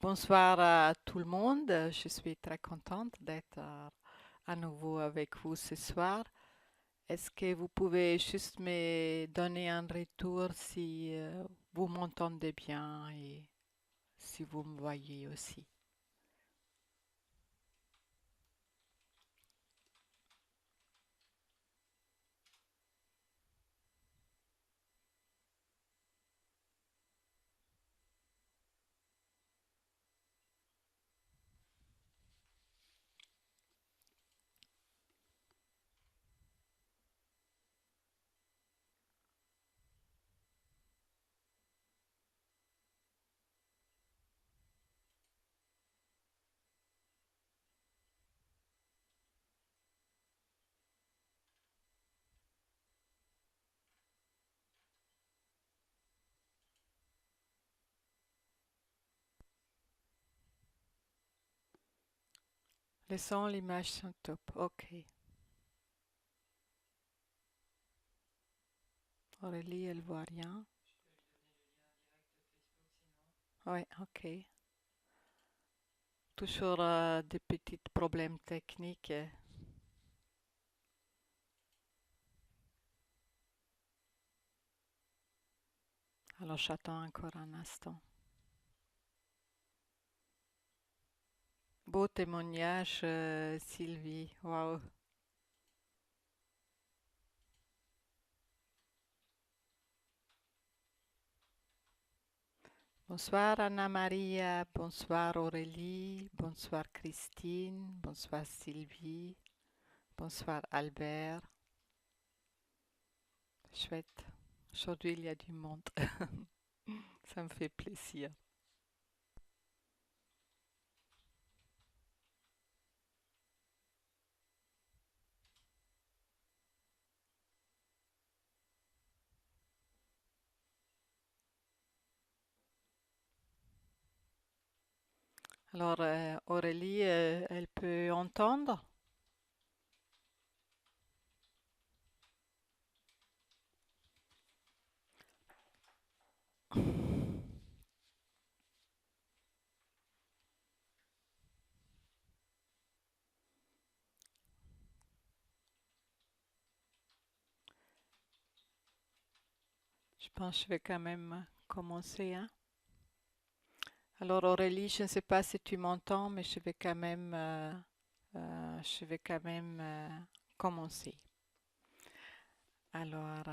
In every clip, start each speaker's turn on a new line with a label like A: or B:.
A: Bonsoir à tout le monde. Je suis très contente d'être à nouveau avec vous ce soir. Est-ce que vous pouvez juste me donner un retour si vous m'entendez bien et si vous me voyez aussi? Le son, l'image sont top. Ok. Aurélie, elle voit rien. Oui, ok. Toujours des petits problèmes techniques. Alors j'attends encore un instant. Beau témoignage, Sylvie. Waouh. Bonsoir Anna Maria, bonsoir Aurélie, bonsoir Christine, bonsoir Sylvie, bonsoir Albert. Chouette. Aujourd'hui il y a du monde. Ça me fait plaisir. Alors Aurélie, elle peut entendre? Je pense que je vais quand même commencer, hein. Alors Aurélie, je ne sais pas si tu m'entends, mais je vais quand même commencer. Alors,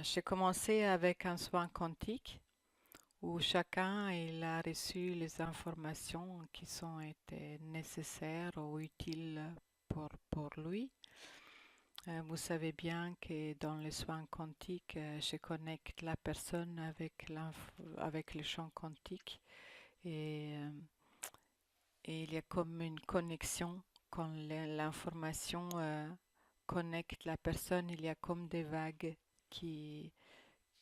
A: j'ai commencé avec un soin quantique où chacun il a reçu les informations qui sont été nécessaires ou utiles pour lui. Vous savez bien que dans les soins quantiques, je connecte la personne avec le champ quantique et, et il y a comme une connexion quand l'information connecte la personne, il y a comme des vagues qui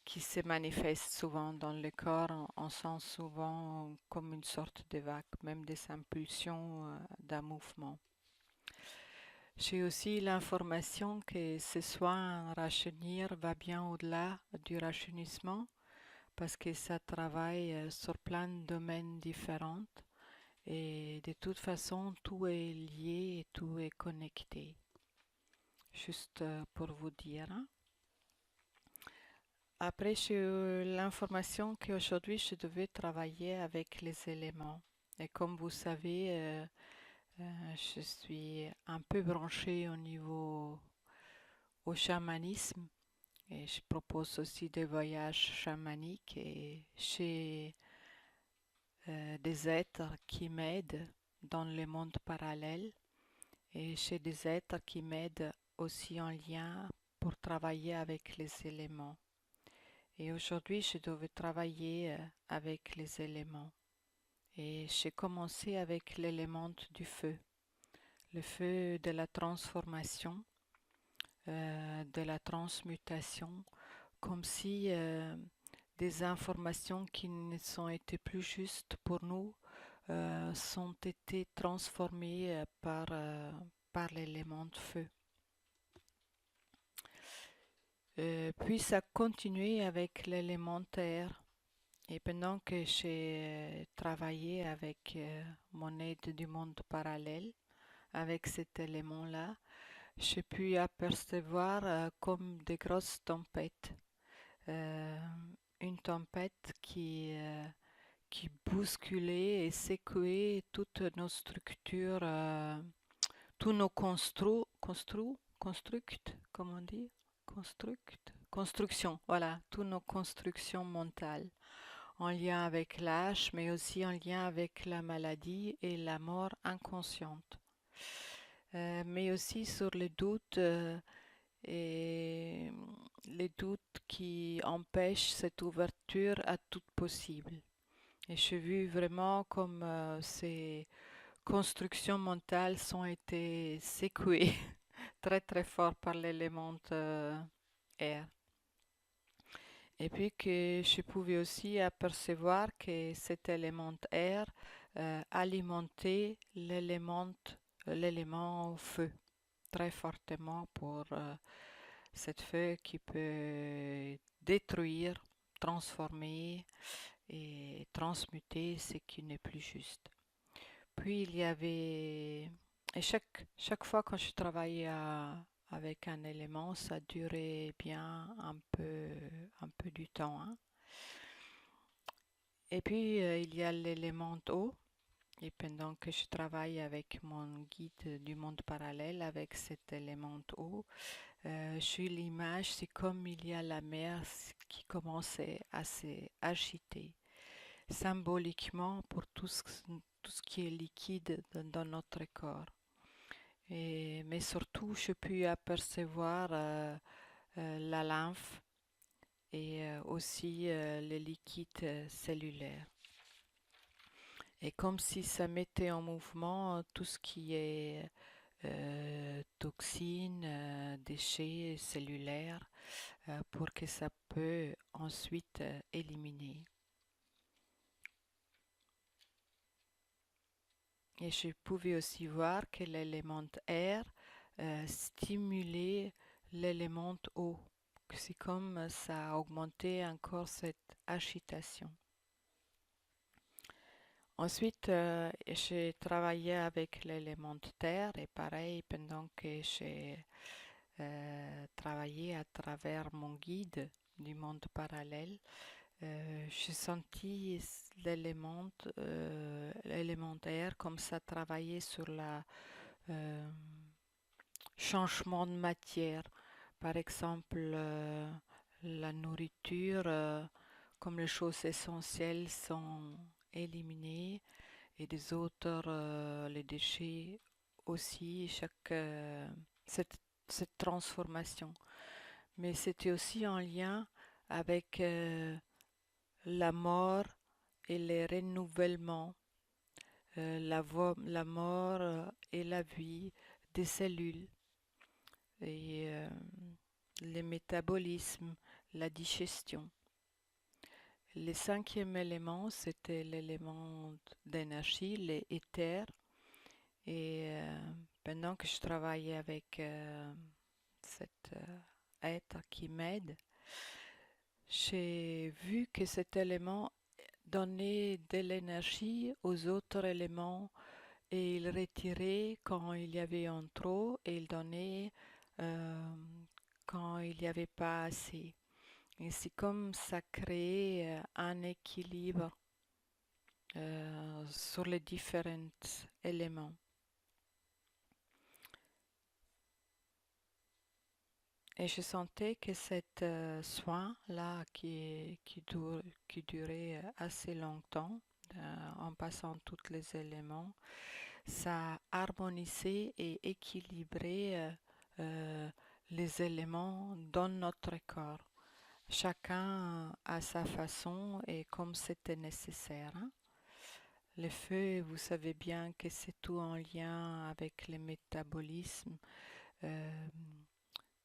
A: qui se manifeste souvent dans le corps. On sent souvent comme une sorte de vague, même des impulsions d'un mouvement. J'ai aussi l'information que ce soin rajeunir va bien au-delà du rajeunissement parce que ça travaille sur plein de domaines différents et de toute façon tout est lié et tout est connecté. Juste pour vous dire, hein. Après, j'ai eu l'information qu'aujourd'hui, je devais travailler avec les éléments. Et comme vous savez, je suis un peu branchée au chamanisme et je propose aussi des voyages chamaniques et j'ai des êtres qui m'aident dans le monde parallèle et j'ai des êtres qui m'aident aussi en lien pour travailler avec les éléments. Et aujourd'hui, je devais travailler avec les éléments. Et j'ai commencé avec l'élément du feu, le feu de la transformation, de la transmutation, comme si des informations qui ne sont été plus justes pour nous sont été transformées par l'élément de feu. Puis ça a continué avec l'élément terre. Et pendant que j'ai travaillé avec mon aide du monde parallèle, avec cet élément-là, j'ai pu apercevoir comme des grosses tempêtes. Euh, une tempête qui bousculait et secouait toutes nos structures, tous nos comment on dit? Constructions, voilà, toutes nos constructions mentales, en lien avec l'âge, mais aussi en lien avec la maladie et la mort inconsciente. Mais aussi sur les doutes et les doutes qui empêchent cette ouverture à tout possible. Et j'ai vu vraiment comme ces constructions mentales ont été secouées très très fort par l'élément air. Et puis que je pouvais aussi apercevoir que cet élément air alimentait l'élément feu très fortement pour cette feu qui peut détruire, transformer et transmuter ce qui n'est plus juste. Puis il y avait, et chaque fois quand je travaillais avec un élément, ça durait bien un peu du temps, hein. Et puis il y a l'élément eau. Et pendant que je travaille avec mon guide du monde parallèle, avec cet élément eau, sur l'image, c'est comme il y a la mer qui commençait à s'agiter, symboliquement pour tout ce qui est liquide dans notre corps. Mais surtout, je puis apercevoir la lymphe et aussi les liquides cellulaires. Et comme si ça mettait en mouvement tout ce qui est toxines, déchets cellulaires, pour que ça peut ensuite éliminer. Et je pouvais aussi voir que l'élément air stimulait l'élément eau. C'est comme ça a augmenté encore cette agitation. Ensuite, j'ai travaillé avec l'élément terre et pareil, pendant que j'ai travaillé à travers mon guide du monde parallèle, j'ai senti l'élémentaire comme ça travailler sur la changement de matière. Par exemple, la nourriture, comme les choses essentielles sont éliminées et des autres, les déchets aussi, cette, cette transformation. Mais c'était aussi en lien avec la mort et les renouvellements, la mort et la vie des cellules et les métabolismes, la digestion. Le cinquième élément, c'était l'élément d'énergie, les éthers. Et pendant que je travaillais avec cet être qui m'aide, j'ai vu que cet élément donnait de l'énergie aux autres éléments et il retirait quand il y avait en trop et il donnait quand il n'y avait pas assez. Et c'est comme ça créait un équilibre sur les différents éléments. Et je sentais que cet soin-là qui durait assez longtemps, en passant tous les éléments, ça harmonisait et équilibrait les éléments dans notre corps. Chacun à sa façon et comme c'était nécessaire, hein. Le feu, vous savez bien que c'est tout en lien avec le métabolisme, euh,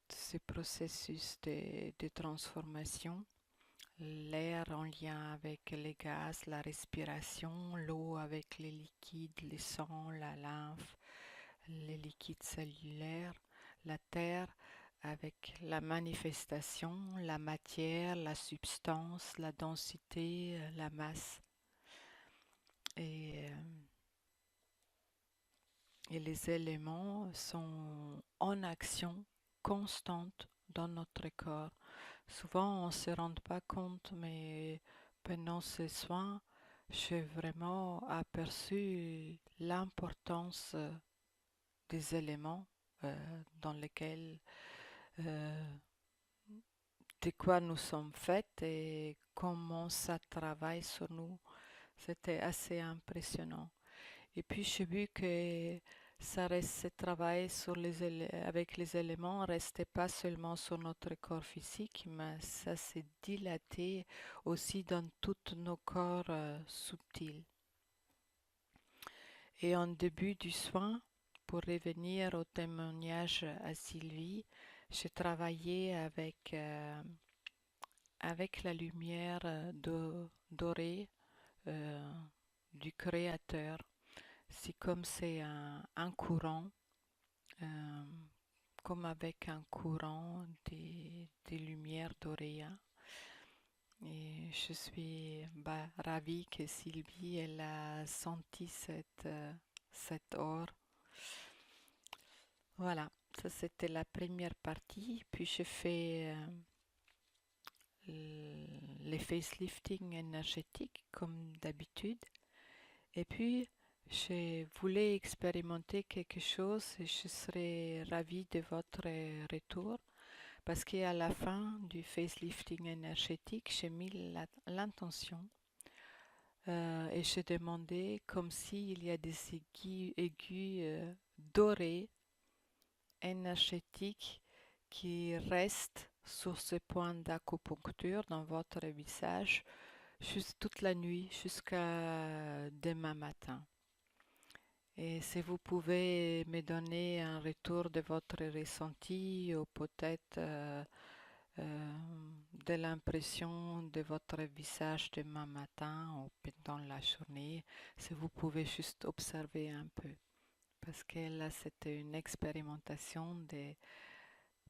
A: ces processus de transformation. L'air en lien avec les gaz, la respiration, l'eau avec les liquides, les sangs, la lymphe, les liquides cellulaires, la terre avec la manifestation, la matière, la substance, la densité, la masse. Et, euh, et les éléments sont en action constante dans notre corps. Souvent, on ne se rend pas compte, mais pendant ces soins, j'ai vraiment aperçu l'importance des éléments dans lesquels, euh, de quoi nous sommes faits et comment ça travaille sur nous. C'était assez impressionnant. Et puis j'ai vu que ce travail sur avec les éléments restait pas seulement sur notre corps physique, mais ça s'est dilaté aussi dans tous nos corps subtils. Et en début du soin, pour revenir au témoignage à Sylvie, j'ai travaillé avec la lumière dorée euh, du Créateur. C'est comme c'est un courant, euh, comme avec un courant des lumières dorées, hein. Et je suis ravie que Sylvie elle a senti cette aure. Voilà, ça c'était la première partie. Puis j'ai fait les facelifting énergétiques comme d'habitude. Et puis, je voulais expérimenter quelque chose et je serais ravie de votre retour parce qu'à la fin du facelifting énergétique, j'ai mis l'intention et j'ai demandé comme s'il y a des aiguilles dorées énergétiques qui restent sur ce point d'acupuncture dans votre visage juste toute la nuit jusqu'à demain matin. Et si vous pouvez me donner un retour de votre ressenti ou peut-être de l'impression de votre visage demain matin ou pendant la journée, si vous pouvez juste observer un peu. Parce que là, c'était une expérimentation de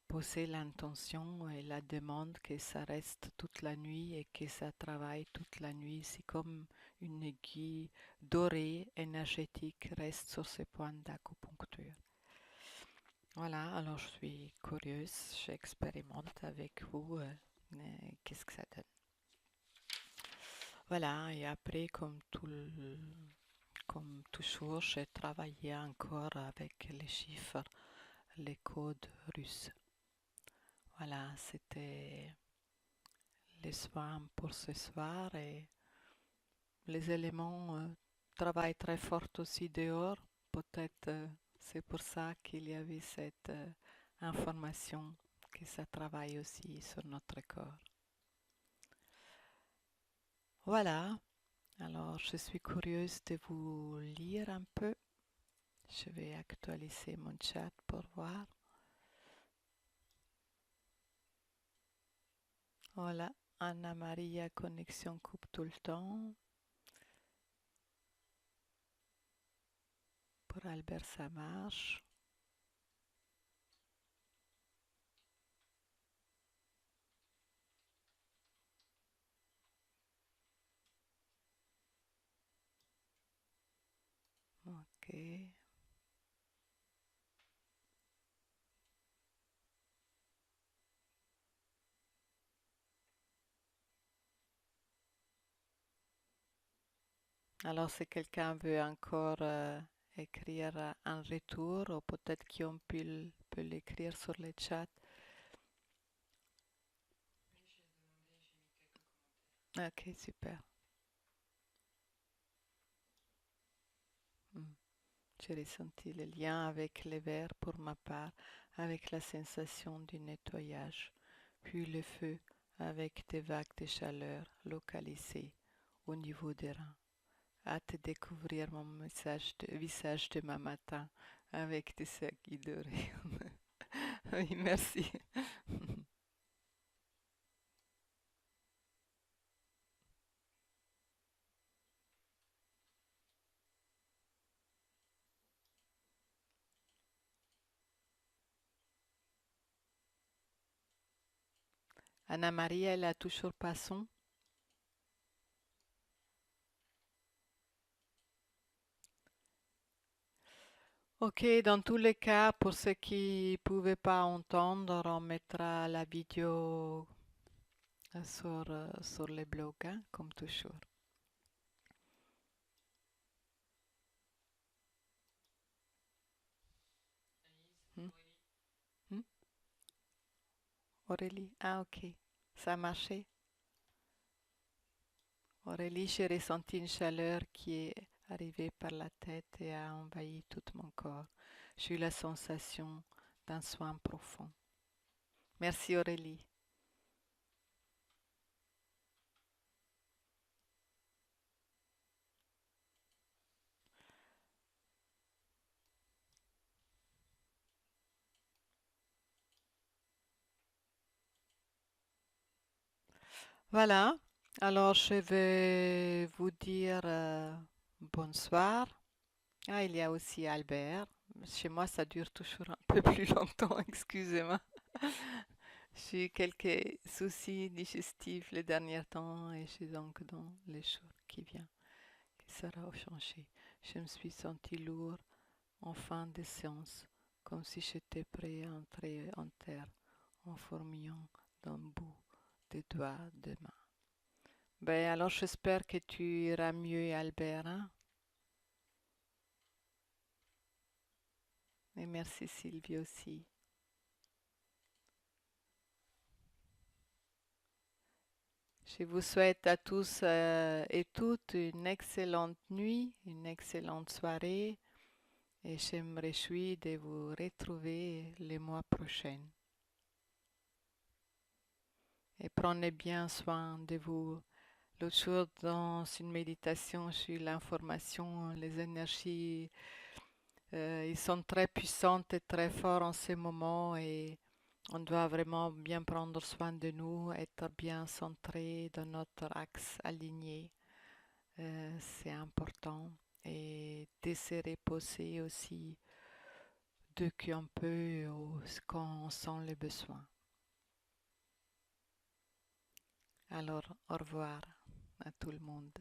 A: poser l'intention et la demande que ça reste toute la nuit et que ça travaille toute la nuit. C'est comme une aiguille dorée, énergétique, reste sur ce point d'acupuncture. Voilà, alors je suis curieuse, j'expérimente avec vous qu'est-ce que ça donne. Voilà, et après, comme toujours, j'ai travaillé encore avec les chiffres, les codes russes. Voilà, c'était les soins pour ce soir et les éléments travaillent très fort aussi dehors. Peut-être c'est pour ça qu'il y avait cette information que ça travaille aussi sur notre corps. Voilà, alors je suis curieuse de vous lire un peu. Je vais actualiser mon chat pour voir. Voilà, Anna Maria, connexion coupe tout le temps. Pour Albert, ça marche. Ok. Alors, si quelqu'un veut encore écrire un retour, ou peut-être qu'on peut l'écrire sur le chat. Ok, super. Mm. J'ai ressenti le lien avec les vers pour ma part, avec la sensation du nettoyage, puis le feu avec des vagues de chaleur localisées au niveau des reins. Hâte de découvrir mon visage demain matin avec des aiguilles dorées. Oui, merci. Anna-Marie, elle a toujours pas son. Ok, dans tous les cas, pour ceux qui ne pouvaient pas entendre, on mettra la vidéo sur les blogs, hein, comme toujours. Hmm, hmm. Aurélie, ah ok, ça a marché. Aurélie, j'ai ressenti une chaleur qui est arrivée par la tête et a envahi tout mon corps. J'ai eu la sensation d'un soin profond. Merci Aurélie. Voilà, alors je vais vous dire bonsoir. Ah, il y a aussi Albert. Chez moi, ça dure toujours un peu plus longtemps, excusez-moi. J'ai eu quelques soucis digestifs les derniers temps et j'ai donc dans les jours qui viennent qui sera changé. Je me suis sentie lourde en fin de séance, comme si j'étais prêt à entrer en terre en fourmillant d'un bout des doigts de main. Ben alors j'espère que tu iras mieux, Albert, hein. Et merci Sylvie aussi. Je vous souhaite à tous et toutes une excellente nuit, une excellente soirée et je me réjouis de vous retrouver les mois prochains. Et prenez bien soin de vous. L'autre jour, dans une méditation, j'ai eu l'information, les énergies, ils sont très puissantes et très forts en ce moment et on doit vraiment bien prendre soin de nous, être bien centré dans notre axe aligné. C'est important. Et de se reposer aussi dès qu'on peut ou quand on sent le besoin. Alors, au revoir à tout le monde.